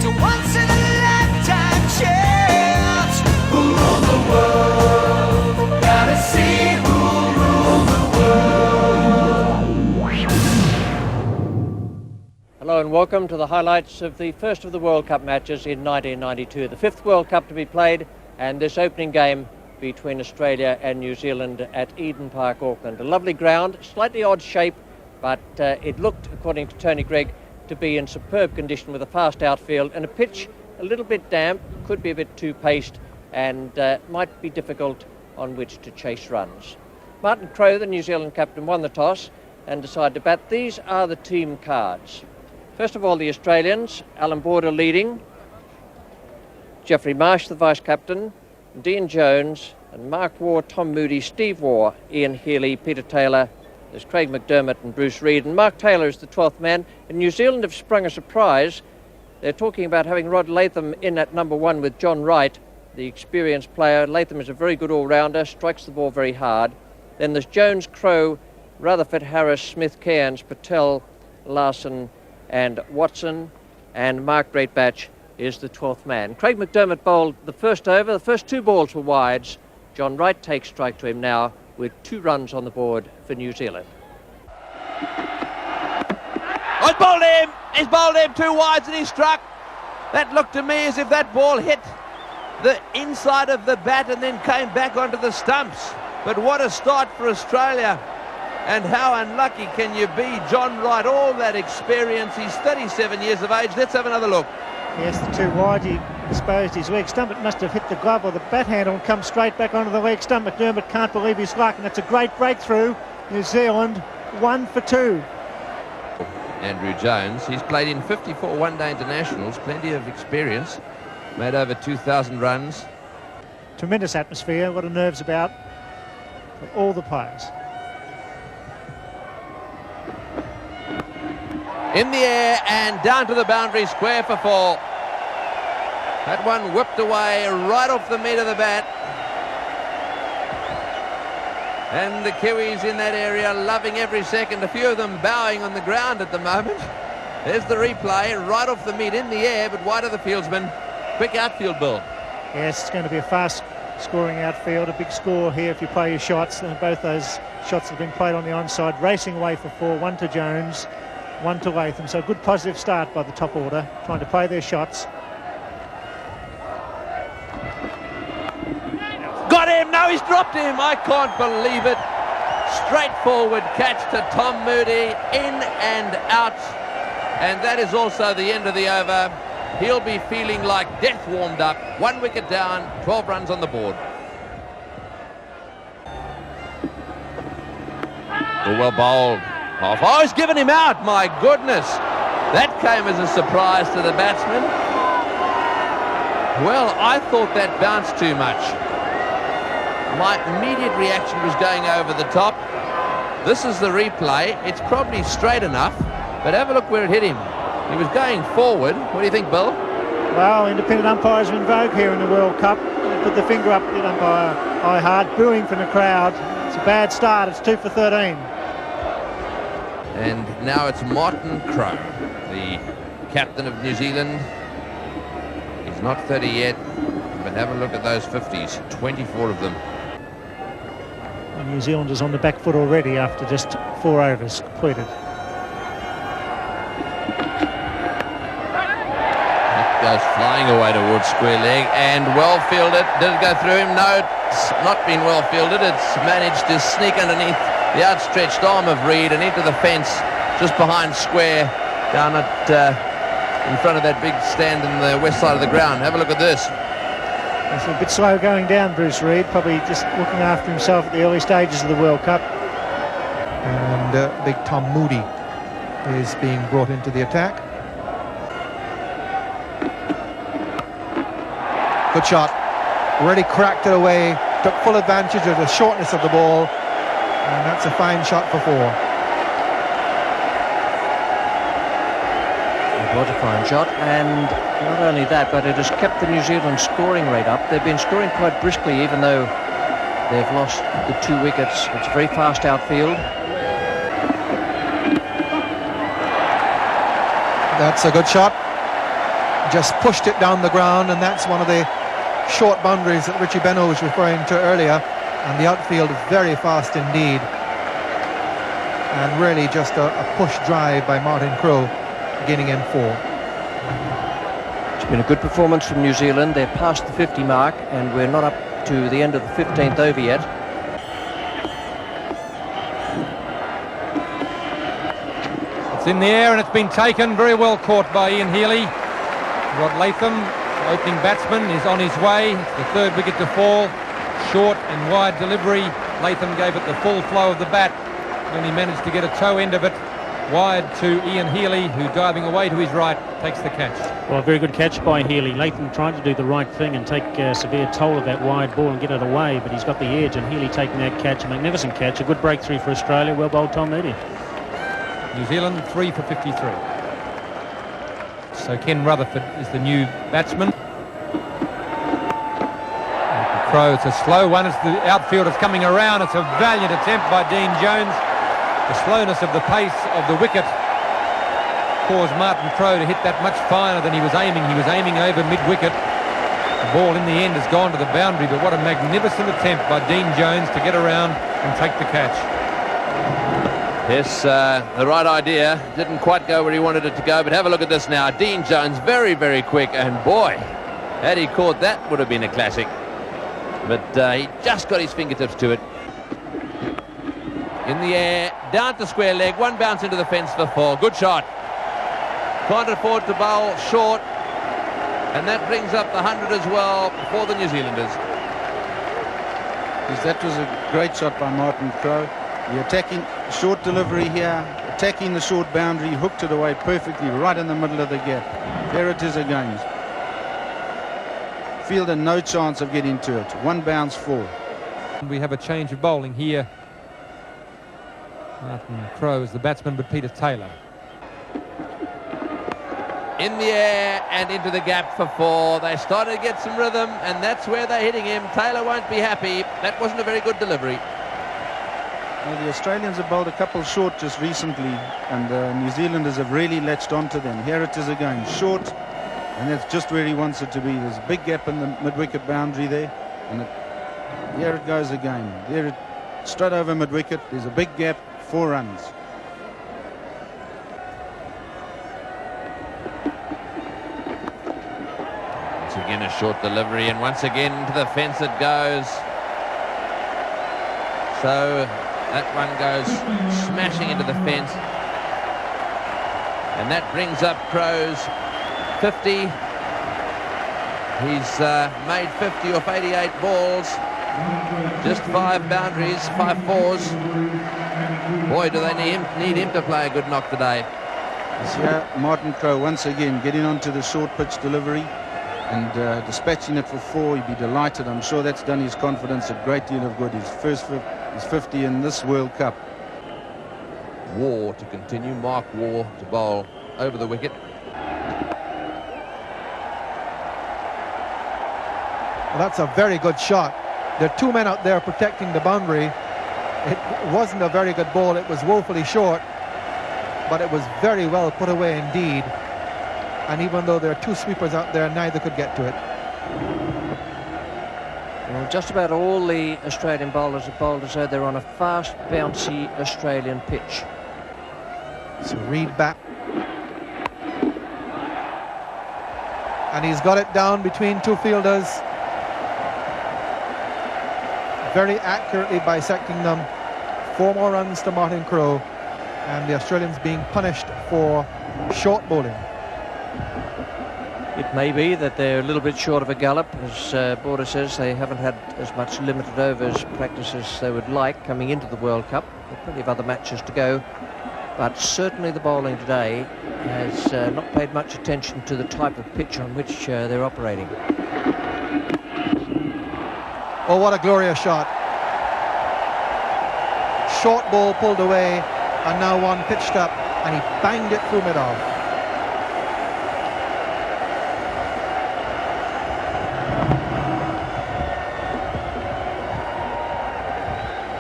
It's a once in a lifetime chance. Who rule the world? Gotta see who rule the world. Hello and welcome to the highlights of the first of the World Cup matches in 1992. The fifth World Cup to be played, and this opening game between Australia and New Zealand at Eden Park, Auckland. A lovely ground, slightly odd shape, but it looked, according to Tony Greig, to be in superb condition with a fast outfield and a pitch a little bit damp, could be a bit too paced, and might be difficult on which to chase runs. Martin Crowe, the New Zealand captain, won the toss and decided to bat. These are the team cards. First of all, the Australians, Alan Border leading, Geoffrey Marsh, the vice-captain, Dean Jones, and Mark Waugh, Tom Moody, Steve Waugh, Ian Healy, Peter Taylor. There's Craig McDermott and Bruce Reid, and Mark Taylor is the 12th man. And New Zealand have sprung a surprise. They're talking about having Rod Latham in at number one with John Wright, the experienced player. Latham is a very good all-rounder, strikes the ball very hard. Then there's Jones, Crowe, Rutherford, Harris, Smith, Cairns, Patel, Larson and Watson, and Mark Greatbatch is the 12th man. Craig McDermott bowled the first over. The first two balls were wides. John Wright takes strike to him now with 2 runs on the board for New Zealand. Oh, he's bowled him 2 wides and he struck. That looked to me as if that ball hit the inside of the bat and then came back onto the stumps. But what a start for Australia. And how unlucky can you be? John Wright, all that experience. He's 37 years of age. Let's have another look. Yes, the 2 wide, he exposed his leg stump. It must have hit the glove or the bat handle and come straight back onto the leg stump. McDermott can't believe his luck, and it's a great breakthrough. New Zealand 1 for 2. Andrew Jones, he's played in 54 one-day internationals, plenty of experience, made over 2,000 runs. Tremendous atmosphere, a lot of nerves about for all the players. In the air and down to the boundary, square for 4. That one whipped away right off the meat of the bat. And the Kiwis in that area loving every second, a few of them bowing on the ground at the moment. There's the replay, right off the meat in the air, but wide of the fieldsman. Quick outfield ball. Yes, it's going to be a fast scoring outfield, a big score here if you play your shots. And both those shots have been played on the onside, racing away for 4, 1 to Jones, 1 to Latham. So a good positive start by the top order, trying to play their shots. Got him! No, he's dropped him! I can't believe it. Straightforward catch to Tom Moody, in and out. And that is also the end of the over. He'll be feeling like death warmed up. 1 wicket down, 12 runs on the board. Oh, well bowled. Oh, he's given him out, my goodness. That came as a surprise to the batsman. Well, I thought that bounced too much. My immediate reaction was going over the top. This is the replay. It's probably straight enough, but have a look where it hit him. He was going forward. What do you think, Bill? Well, independent umpires are in vogue here in the World Cup. They put the finger up at umpire eye hard, booing from the crowd. It's a bad start. It's 2 for 13. And now it's Martin Crowe, the captain of New Zealand. He's not 30 yet, but have a look at those 50s, 24 of them. And New Zealand is on the back foot already after just 4 overs completed. That goes flying away towards square leg and well fielded. Did it go through him? No, it's not been well fielded. It's managed to sneak underneath the outstretched arm of Reid and into the fence just behind square down at in front of that big stand in the west side of the ground. Have a look at this. It's a bit slow going down, Bruce Reid, probably just looking after himself at the early stages of the World Cup. And big Tom Moody is being brought into the attack. Good shot. Really cracked it away, took full advantage of the shortness of the ball. And that's a fine shot for 4. It was a fine shot, and not only that, but it has kept the New Zealand scoring rate up. They've been scoring quite briskly, even though they've lost the 2 wickets. It's a very fast outfield. That's a good shot. just pushed it down the ground, and that's one of the short boundaries that Richie Beno was referring to earlier. And the outfield very fast indeed, and really just a push drive by Martin Crowe, gaining in 4. It's been a good performance from New Zealand. They're past the 50 mark, and we're not up to the end of the 15th over yet. It's in the air and it's been taken, very well caught by Ian Healy. Rod Latham, opening batsman, is on his way. It's the 3rd wicket to fall. Short and wide delivery. Latham gave it the full flow of the bat, only managed to get a toe end of it wide to Ian Healy, who, diving away to his right, takes the catch. Well, a very good catch by Healy. Latham trying to do the right thing and take severe toll of that wide ball and get it away, but he's got the edge, and Healy taking that catch, a magnificent catch, a good breakthrough for Australia. Well bowled, Tom Moody. New Zealand 3 for 53. So Ken Rutherford is the new batsman. Crowe, it's a slow one as the outfield is coming around. It's a valiant attempt by Dean Jones. The slowness of the pace of the wicket caused Martin Crowe to hit that much finer than he was aiming. He was aiming over mid-wicket. The ball in the end has gone to the boundary, but what a magnificent attempt by Dean Jones to get around and take the catch. Yes, the right idea. Didn't quite go where he wanted it to go, but have a look at this now. Dean Jones, very, very quick, and boy, had he caught that, would have been a classic. But he just got his fingertips to it. In the air, down to square leg, one bounce into the fence for 4. Good shot. Can't afford to bowl short, and that brings up the 100 as well for the New Zealanders. Yes, that was a great shot by Martin Crowe. The attacking short delivery here, attacking the short boundary, hooked it away perfectly right in the middle of the gap. There it is again. Fielder no chance of getting to it. One bounce 4. We have a change of bowling here. Martin Crowe is the batsman, but Peter Taylor. In the air and into the gap for 4. They started to get some rhythm, and that's where they're hitting him. Taylor won't be happy. That wasn't a very good delivery. Well, the Australians have bowled a couple short just recently, and the New Zealanders have really latched onto them. Here it is again, short, and that's just where he wants it to be. There's a big gap in the mid-wicket boundary there, and here it goes again. There it, straight over mid-wicket. There's a big gap, 4 runs. Once again a short delivery, and once again into the fence it goes. So that one goes smashing into the fence, and that brings up Crowe's 50. He's made 50 off 88 balls, just 5 boundaries, 5 fours. Boy, do they need him to play a good knock today. Here Martin Crowe once again getting onto the short pitch delivery and dispatching it for 4. He'd be delighted. I'm sure that's done his confidence a great deal of good. His first 50 in this World Cup. War to continue. Mark War to bowl over the wicket. Well, that's a very good shot. There are 2 men out there protecting the boundary. It wasn't a very good ball. It was woefully short, but it was very well put away indeed. And even though there are 2 sweepers out there, neither could get to it. Well, just about all the Australian bowlers have bowled as though they're on a fast, bouncy Australian pitch. So Reid back. And he's got it down between 2 fielders. Very accurately bisecting them. 4 more runs to Martin Crowe. And the Australians being punished for short bowling. It may be that they're a little bit short of a gallop. As Border says, they haven't had as much limited overs practice as they would like coming into the World Cup. There are plenty of other matches to go. But certainly the bowling today has not paid much attention to the type of pitch on which they're operating. Oh, what a glorious shot. Short ball pulled away, and now one pitched up, and he banged it through mid-off.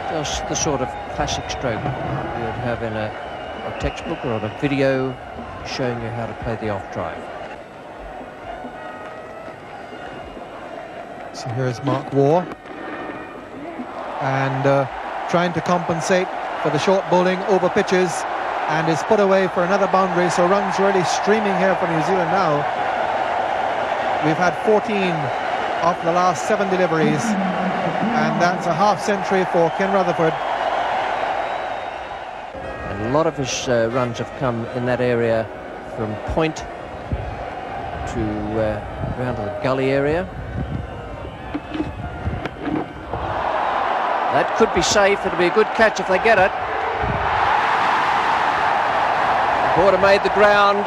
Just the sort of classic stroke you'd have in a textbook or on a video showing you how to play the off drive. So here's Mark Waugh, and trying to compensate for the short bowling over pitches, and is put away for another boundary. So runs really streaming here for New Zealand now. We've had 14 off the last 7 deliveries, and that's a half century for Ken Rutherford. And a lot of his runs have come in that area from point to round to the gully area. That could be safe. It'll be a good catch if they get it. Border made the ground,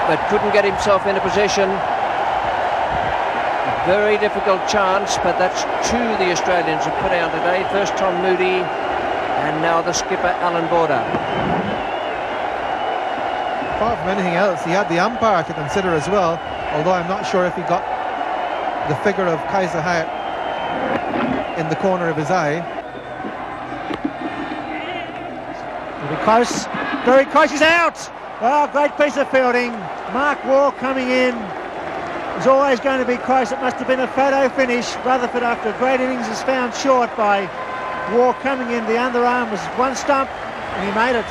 but couldn't get himself into position. A very difficult chance, but that's 2 the Australians have put out today. First Tom Moody, and now the skipper Alan Border. Apart from anything else, he had the umpire to consider as well, although I'm not sure if he got the figure of Kaiser Hyatt in the corner of his eye. It'll be close, very close, he's out! Oh, great piece of fielding. Mark Waugh coming in. It was always going to be close. It must have been a photo finish. Rutherford, after a great innings, is found short by Waugh coming in. The underarm was one stump, and he made it.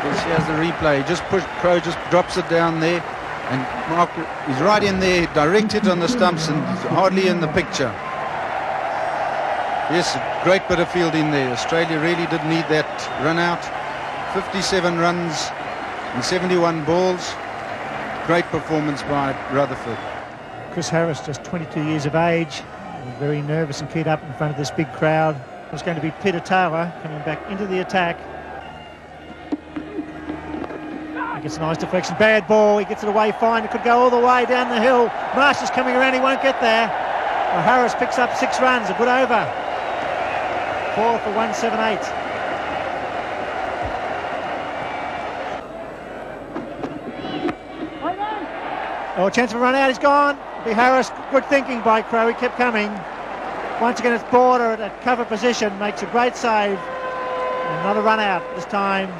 Yes, here's the replay. Just push, Crow just drops it down there, and Mark is right in there, direct hit on the stumps, and hardly in the picture. Yes, a great bit of fielding there. Australia really did need that run out. 57 runs and 71 balls. Great performance by Rutherford. Chris Harris, just 22 years of age, very nervous and keyed up in front of this big crowd. It's going to be Peter Taylor coming back into the attack. He gets a nice deflection, bad ball, he gets it away fine, it could go all the way down the hill. Marsh is coming around, he won't get there. Well, Harris picks up 6 runs, a good over. 4 for 178. Oh, chance of a run out, he's gone. It'll be Harris, good thinking by Crow, he kept coming. Once again it's Border at cover position, makes a great save. Another run out, this time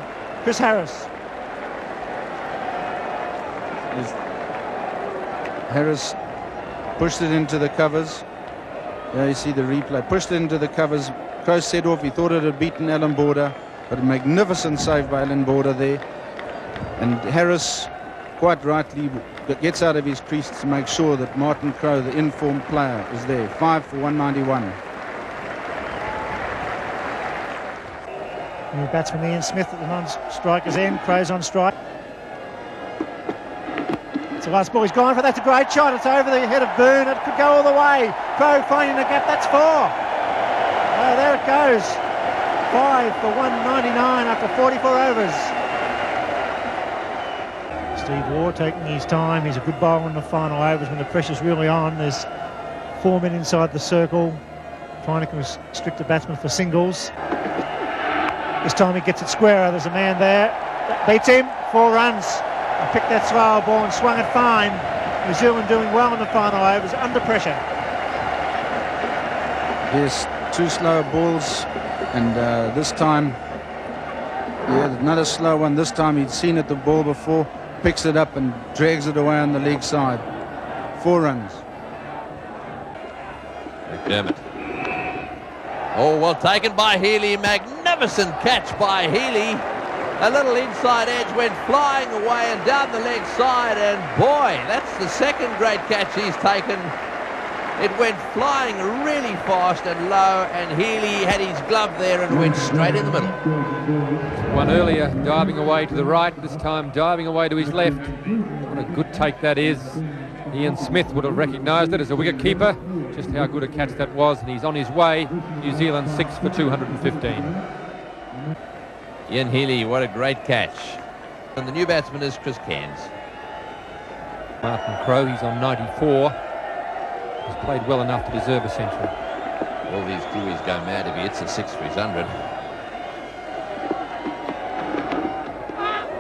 Chris Harris. Harris pushed it into the covers. There you see the replay. Pushed it into the covers. Crow set off. He thought it had beaten Alan Border, but a magnificent save by Alan Border there. And Harris, quite rightly, gets out of his crease to make sure that Martin Crow, the informed player, is there. 5 for 191. New batsman Ian Smith at the non-striker's end. Crow's on strike. It's the last ball, he's gone for. That's a great shot. It's over the head of Boone. It could go all the way. Crow finding the gap. That's 4. Oh, there it goes. 5 for 199 after 44 overs. Steve Waugh taking his time. He's a good bowler in the final overs when the pressure's really on. There's 4 men inside the circle, trying to constrict the batsman for singles. This time he gets it square. There's a man there. That beats him. 4 runs. He picked that slower ball and swung it fine. New Zealand doing well in the final overs, under pressure. Yes, 2 slower balls, and this time, yeah, another slow one. This time he'd seen it, the ball before, picks it up and drags it away on the leg side. 4 runs. McDermott. Oh, well taken by Healy. Magnificent catch by Healy. A little inside edge went flying away and down the leg side, and boy, that's the second great catch he's taken. It went flying really fast and low, and Healy had his glove there and went straight in the middle. One earlier diving away to the right, this time diving away to his left. What a good take that is. Ian Smith would have recognised it as a wicket keeper, just how good a catch that was, and he's on his way. New Zealand 6 for 215. Ian Healy, what a great catch. And the new batsman is Chris Cairns. Martin Crowe, he's on 94. He's played well enough to deserve a century. All these Kiwis go mad if he hits a 6 for his 100.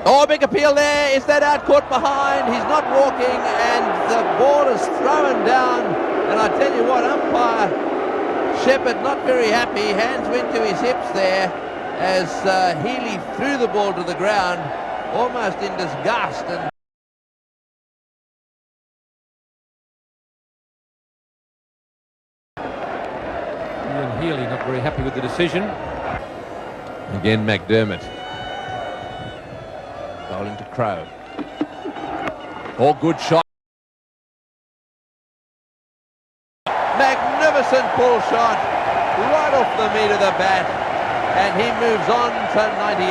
Oh, big appeal there. Is that out caught behind? He's not walking, and the ball is thrown down. And I tell you what, umpire Shepherd not very happy. Hands went to his hips there as Healy threw the ball to the ground, almost in disgust. And Ian Healy not very happy with the decision. Again, McDermott. Bowling to Crowe. Oh, good shot. Magnificent pull shot. Right off the meat of the bat. And he moves on to 98.